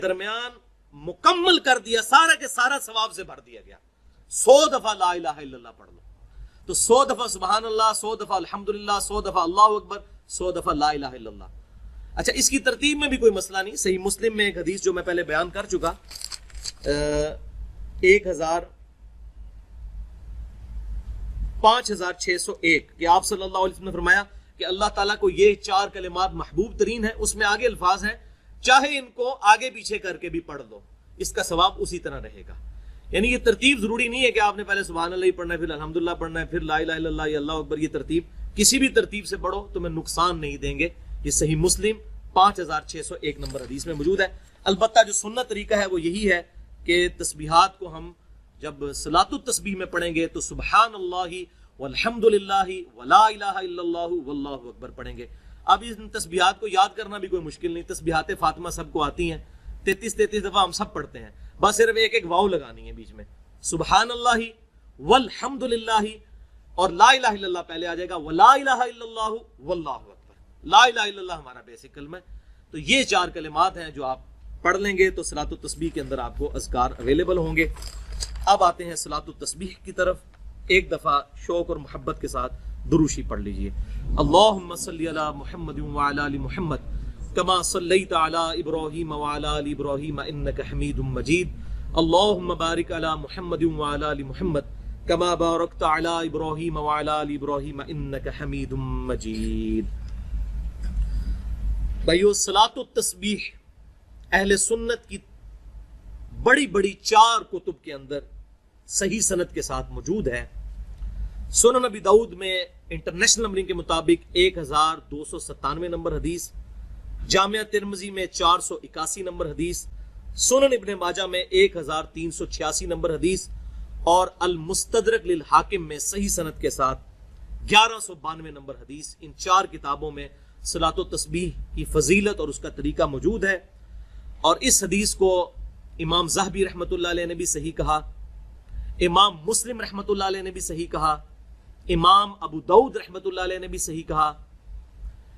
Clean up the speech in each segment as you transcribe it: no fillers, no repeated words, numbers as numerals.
درمیان مکمل کر دیا، سارا کے سارا ثواب سے بھر دیا گیا۔ 100 دفعہ لا الہ الا اللہ پڑھ لو تو 100 دفعہ سبحان اللہ، 100 دفعہ الحمدللہ، 100 دفعہ اللہ اکبر، 100 دفعہ لا الہ الا اللہ۔ اچھا، اس کی ترتیب میں بھی کوئی مسئلہ نہیں۔ صحیح مسلم میں ایک حدیث جو میں پہلے بیان کر چکا، 5601 کہ آپ صلی اللہ علیہ وسلم نے فرمایا کہ اللہ تعالیٰ کو یہ 4 کلمات محبوب ترین ہیں۔ اس میں آگے الفاظ ہیں چاہے ان کو آگے پیچھے کر کے بھی پڑھ لو، اس کا ثواب اسی طرح رہے گا۔ یعنی یہ ترتیب ضروری نہیں ہے کہ آپ نے پہلے سبحان اللہ ہی پڑھنا ہے، پھر الحمدللہ پڑھنا ہے، پھر لا الہ الا اللہ یا اللہ اکبر۔ یہ ترتیب کسی بھی ترتیب سے پڑھو تمہیں نقصان نہیں دیں گے۔ یہ صحیح مسلم 5601 نمبر حدیث میں موجود ہے۔ البتہ جو سنت طریقہ ہے وہ یہی ہے کہ تسبیحات کو ہم جب صلاۃ التسبیح میں پڑھیں گے تو سبحان اللہ والحمد للہ ولا الہ الا اللہ واللہ اکبر پڑھیں گے۔ اب ان تسبیحات کو یاد کرنا بھی کوئی مشکل نہیں، تسبیحات فاطمہ سب کو آتی ہیں، 33 دفعہ ہم سب پڑھتے ہیں، بس صرف ایک واو لگانی ہے بیچ میں، سبحان اللہ والحمد للہ، اور لا الہ الا اللہ پہلے آ جائے گا، ولا الہ الا اللہ واللہ اکبر۔ لا الہ الا اللہ ہمارا بیسک کلمہ ہے۔ تو یہ 4 کلمات ہیں جو آپ پڑھ لیں گے تو صلاۃ التسبیح کے اندر آپ کو اذکار اویلیبل ہوں گے۔ اب آتے ہیں صلاۃ التسبیح کی طرف۔ ایک دفعہ شوق اور محبت کے ساتھ دروشی پڑھ لیجئے۔ اللہم صلی علی محمد وعلی آل محمد کما صلیت علی ابراہیم وعلی آل ابراہیم انک حمید مجید۔ اللہم بارک علی محمد وعلی آل محمد کما بارکت علی ابراہیم وعلی آل ابراہیم انک حمید مجید۔ بھائیو، صلاۃ التسبیح اہل سنت کی بڑی بڑی 4 کتب کے اندر صحیح سند کے ساتھ موجود ہے۔ سنن نبی داؤد میں انٹرنیشنل نمبرنگ کے مطابق 1297 نمبر حدیث، جامعہ ترمذی میں 481 نمبر حدیث، سنن ابن ماجہ میں 1386 نمبر حدیث، اور المستدرک للحاکم میں صحیح سند کے ساتھ 1192 نمبر حدیث۔ ان 4 کتابوں میں صلاۃ التسبیح کی فضیلت اور اس کا طریقہ موجود ہے۔ اور اس حدیث کو امام ذہبی رحمۃ اللہ علیہ نے بھی صحیح کہا، امام مسلم رحمۃ اللہ علیہ نے بھی صحیح کہا، امام ابو داؤد رحمۃ اللہ علیہ نے بھی صحیح کہا،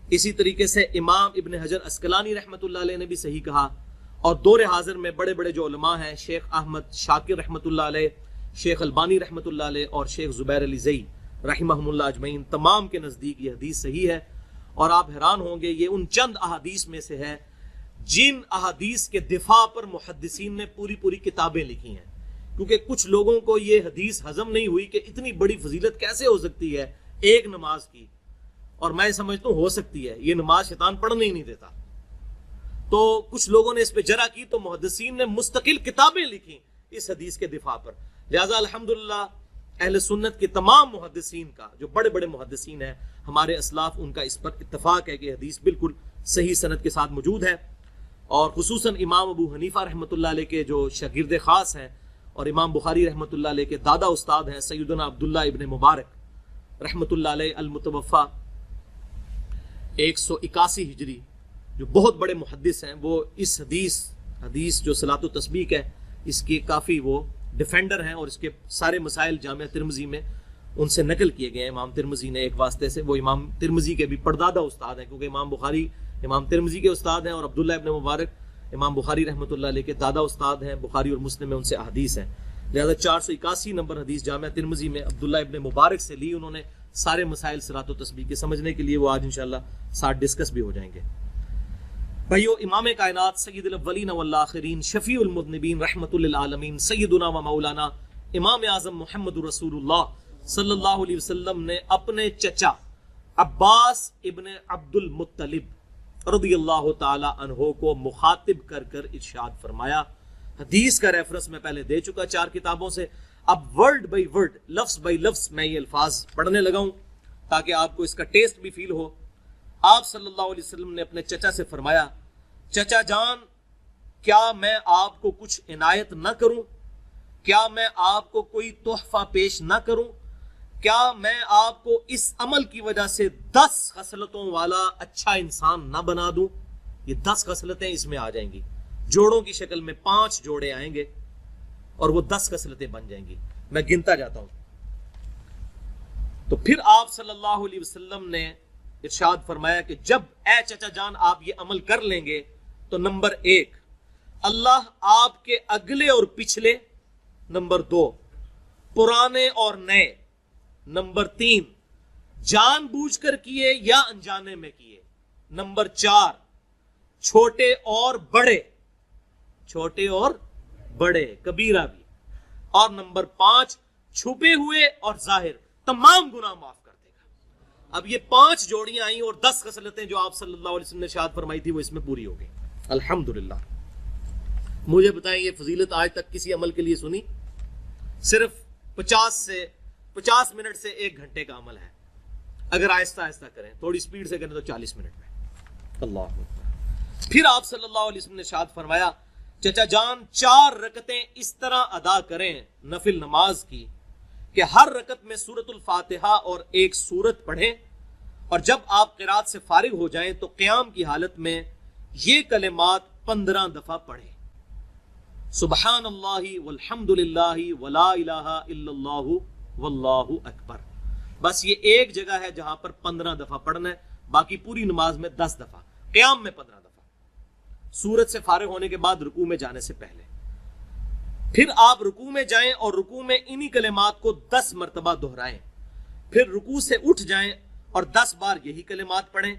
اسی طریقے سے امام ابن حجر عسقلانی رحمۃ اللہ علیہ نے بھی صحیح کہا۔ اور دور حاضر میں بڑے بڑے جو علماء ہیں، شیخ احمد شاکر رحمۃ اللہ علیہ، شیخ البانی رحمۃ اللہ علیہ، اور شیخ زبیر علی زئی رحمہم اللہ اجمعین، تمام کے نزدیک یہ حدیث صحیح ہے۔ اور آپ حیران ہوں گے، یہ ان چند احادیث میں سے ہے جن احادیث کے دفاع پر محدثین نے پوری پوری کتابیں لکھی ہیں، کیونکہ کچھ لوگوں کو یہ حدیث ہضم نہیں ہوئی کہ اتنی بڑی فضیلت کیسے ہو سکتی ہے ایک نماز کی، اور میں سمجھتا ہوں ہو سکتی ہے، یہ نماز شیطان پڑھنے ہی نہیں دیتا۔ تو کچھ لوگوں نے اس پہ جرح کی تو محدثین نے مستقل کتابیں لکھی اس حدیث کے دفاع پر۔ لہذا الحمدللہ اہل سنت کے تمام محدثین کا، جو بڑے بڑے محدثین ہیں ہمارے اسلاف، ان کا اس پر اتفاق ہے کہ حدیث بالکل صحیح سند کے ساتھ موجود ہے۔ اور خصوصاً امام ابو حنیفہ رحمۃ اللہ علیہ کے جو شاگرد خاص ہیں، اور امام بخاری رحمۃ اللہ علیہ کے دادا استاد ہیں سیدنا عبداللہ ابن مبارک رحمۃ اللہ علیہ المتوفى 181 ہجری، جو بہت بڑے محدث ہیں، وہ اس حدیث جو صلاۃ التسبیح ہے اس کے کافی وہ ڈیفینڈر ہیں، اور اس کے سارے مسائل جامعہ ترمذی میں ان سے نقل کیے گئے ہیں۔ امام ترمذی نے ایک واسطے سے، وہ امام ترمذی کے بھی پردادا استاد ہیں، کیونکہ امام بخاری امام ترمذی کے استاد ہیں، اور عبداللہ ابن مبارک امام بخاری رحمۃ اللہ علیہ کے دادا استاد ہیں، بخاری اور مسلم میں ان سے احادیث ہیں۔ لہذا 481 نمبر حدیث جامعہ ترمذی میں عبداللہ ابن مبارک سے لی انہوں نے سارے مسائل صلاۃ التسبیح کے، سمجھنے کے لیے وہ آج انشاءاللہ ساتھ ڈسکس بھی ہو جائیں گے۔ بھائیو، امام کائنات سید الاولین والآخرین شفیع المذنبین رحمۃ للعالمین سیدنا و مولانا امام اعظم محمد رسول اللہ صلی اللہ علیہ وسلم نے اپنے چچا عباس ابن عبد المطلب رضی اللہ تعالی عنہ کو مخاطب کر کر ارشاد فرمایا۔ حدیث کا ریفرنس میں پہلے دے چکا 4 کتابوں سے، اب ورڈ بائی ورڈ، لفظ بائی لفظ میں یہ الفاظ پڑھنے لگا ہوں تاکہ آپ کو اس کا ٹیسٹ بھی فیل ہو۔ آپ صلی اللہ علیہ وسلم نے اپنے چچا سے فرمایا، چچا جان، کیا میں آپ کو کچھ عنایت نہ کروں؟ کیا میں آپ کو کوئی تحفہ پیش نہ کروں؟ کیا میں آپ کو اس عمل کی وجہ سے 10 خصلتوں والا اچھا انسان نہ بنا دوں؟ یہ 10 خصلتیں اس میں آ جائیں گی، جوڑوں کی شکل میں 5 جوڑے آئیں گے اور وہ 10 خصلتیں بن جائیں گی۔ میں گنتا جاتا ہوں۔ تو پھر آپ صلی اللہ علیہ وسلم نے ارشاد فرمایا کہ جب اے چچا جان آپ یہ عمل کر لیں گے تو نمبر 1، اللہ آپ کے اگلے اور پچھلے، نمبر 2 پرانے اور نئے، نمبر 3 جان بوجھ کر کیے یا انجانے میں کیے، نمبر 4 چھوٹے اور بڑے، چھوٹے اور بڑے کبیرہ بھی، اور نمبر 5 چھپے ہوئے اور ظاہر تمام گناہ معاف کر دے گا۔ اب یہ 5 جوڑیاں آئیں اور 10 خصلتیں جو آپ صلی اللہ علیہ وسلم نے ارشاد فرمائی تھی وہ اس میں پوری ہو گئی، الحمدللہ۔ مجھے بتائیں یہ فضیلت آج تک کسی عمل کے لیے سنی؟ صرف 50 منٹ سے 1 گھنٹے کا عمل ہے، اگر آہستہ آہستہ کریں، تھوڑی سپیڈ سے کریں تو 40 منٹ میں۔ اللہ اکبر۔ پھر آپ صلی اللہ علیہ وسلم نے ارشاد فرمایا چچا جان 4 رکعتیں اس طرح ادا کریں نفل نماز کی کہ ہر رکعت میں سورۃ الفاتحہ اور 1 سورت پڑھیں، اور جب آپ قرات سے فارغ ہو جائیں تو قیام کی حالت میں یہ کلمات 15 دفعہ پڑھیں، سبحان اللہ والحمد للہ ولا الہ الا اللہ واللہ اکبر۔ بس یہ ایک جگہ ہے جہاں پر 15 دفعہ پڑھنا ہے، باقی پوری نماز میں 10 دفعہ، قیام میں 15 دفعہ، سورت سے فارغ ہونے کے بعد رکوع میں جانے سے پہلے۔ پھر آپ رکوع میں جائیں اور رکوع میں انہی کلمات کو 10 مرتبہ دہرائیں، پھر رکوع سے اٹھ جائیں اور 10 بار یہی کلمات پڑھیں،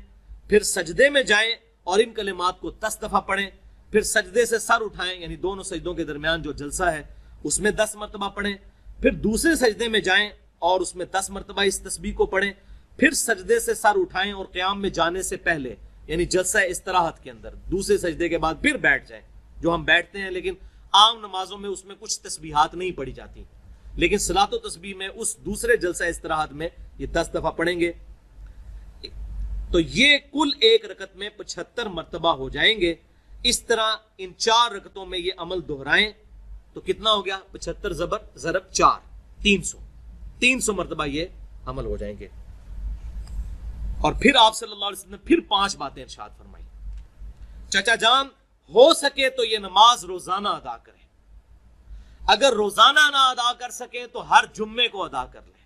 پھر سجدے میں جائیں اور ان کلمات کو 10 دفعہ پڑھیں، پھر سجدے سے سر اٹھائیں، یعنی دونوں سجدوں کے درمیان جو جلسہ ہے اس میں 10 مرتبہ پڑھیں، پھر دوسرے سجدے میں جائیں اور اس میں 10 مرتبہ اس تسبیح کو پڑھیں، پھر سجدے سے سر اٹھائیں اور قیام میں جانے سے پہلے یعنی جلسہ استراحت کے اندر دوسرے سجدے کے بعد پھر بیٹھ جائیں، جو ہم بیٹھتے ہیں، لیکن عام نمازوں میں اس میں کچھ تسبیحات نہیں پڑھی جاتی، لیکن صلاۃ و تسبیح میں اس دوسرے جلسہ استراحت میں یہ 10 دفعہ پڑھیں گے، تو یہ کل ایک رکعت میں 75 مرتبہ ہو جائیں گے۔ اس طرح ان 4 رکعتوں میں یہ عمل دہرائیں تو کتنا ہو گیا؟ 75 ضرب 4 300 مرتبہ یہ عمل ہو جائیں گے۔ اور پھر آپ صلی اللہ علیہ وسلم نے پھر 5 باتیں ارشاد فرمائی، چچا جان ہو سکے تو یہ نماز روزانہ ادا کریں، اگر روزانہ نہ ادا کر سکے تو ہر جمعے کو ادا کر لیں،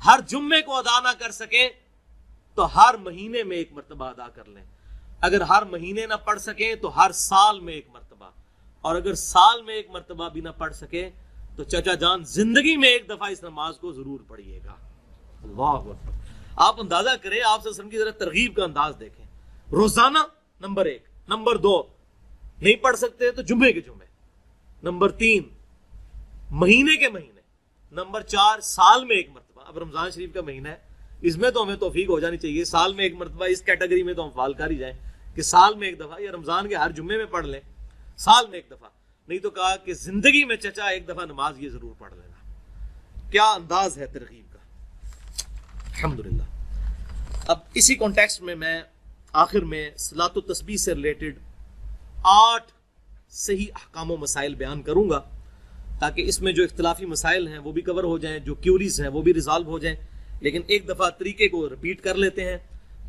ہر جمعے کو ادا نہ کر سکے تو ہر مہینے میں 1 مرتبہ ادا کر لیں، اگر ہر مہینے نہ پڑھ سکیں تو ہر سال میں 1 مرتبہ، اور اگر سال میں 1 مرتبہ بھی نہ پڑھ سکے تو چچا جان زندگی میں 1 دفعہ اس نماز کو ضرور پڑھیے گا۔ اللہ اکبر۔ آپ اندازہ کریں، آپ صلی اللہ علیہ وسلم کی ذرا ترغیب کا انداز دیکھیں، روزانہ نمبر 1، نمبر 2 نہیں پڑھ سکتے تو جمعے کے جمعے، نمبر 3 مہینے کے مہینے، نمبر 4 سال میں 1 مرتبہ۔ اب رمضان شریف کا مہینہ ہے، اس میں تو ہمیں توفیق ہو جانی چاہیے، سال میں 1 مرتبہ، اس کیٹیگری میں تو ہم فعال کر ہی جائیں کہ سال میں 1 دفعہ، یا رمضان کے ہر جمعے میں پڑھ لیں، سال میں 1 دفعہ، نہیں تو کہا کہ زندگی میں چچا 1 دفعہ نماز یہ ضرور پڑھ لینا۔ کیا انداز ہے ترغیب کا، الحمدللہ۔ اب اسی کانٹیکسٹ میں آخر میں صلاۃ و تسبیح سے ریلیٹڈ 8 صحیح احکام و مسائل بیان کروں گا، تاکہ اس میں جو اختلافی مسائل ہیں وہ بھی کور ہو جائیں، جو کیوریز ہیں وہ بھی ریزالو ہو جائیں۔ لیکن ایک دفعہ طریقے کو ریپیٹ کر لیتے ہیں۔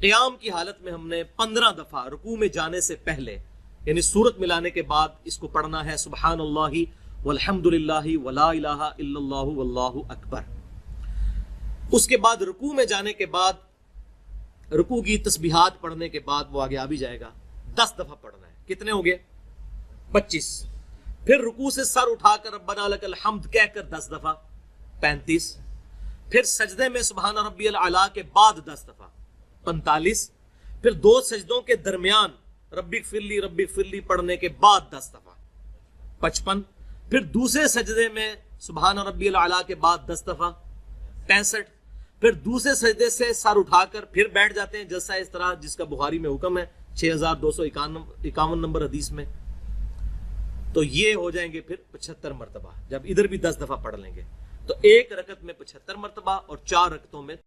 قیام کی حالت میں ہم نے 15 دفعہ رکوع میں جانے سے پہلے یعنی سورت ملانے کے بعد اس کو پڑھنا ہے، سبحان اللہ والحمد للہ ولا الہ الا اللہ واللہ اکبر۔ اس کے بعد رکوع میں جانے کے بعد رکوع کی تسبیحات پڑھنے کے بعد وہ آگے آ بھی جائے گا، 10 دفعہ پڑھنا ہے۔ کتنے ہو گئے؟ 25۔ پھر رکوع سے سر اٹھا کر ربنا لک الحمد کہہ کر 10 دفعہ، 35۔ پھر سجدے میں سبحان ربی الاعلیٰ کے بعد 10 دفعہ، 45۔ پھر 2 سجدوں کے درمیان ربی اغفر لی پڑھنے کے بعد 10 دفعہ، 55۔ پھر دوسرے سجدے میں سبحان ربی الاعلیٰ کے بعد 10 دفعہ، 65۔ پھر دوسرے سجدے سے سر اٹھا کر پھر بیٹھ جاتے ہیں جلسہ اس طرح، جس کا بخاری میں حکم ہے 6251 نمبر حدیث میں۔ تو یہ ہو جائیں گے پھر 75 مرتبہ، جب ادھر بھی 10 دفعہ پڑھ لیں گے تو ایک رکعت میں 75 مرتبہ اور 4 رکعتوں میں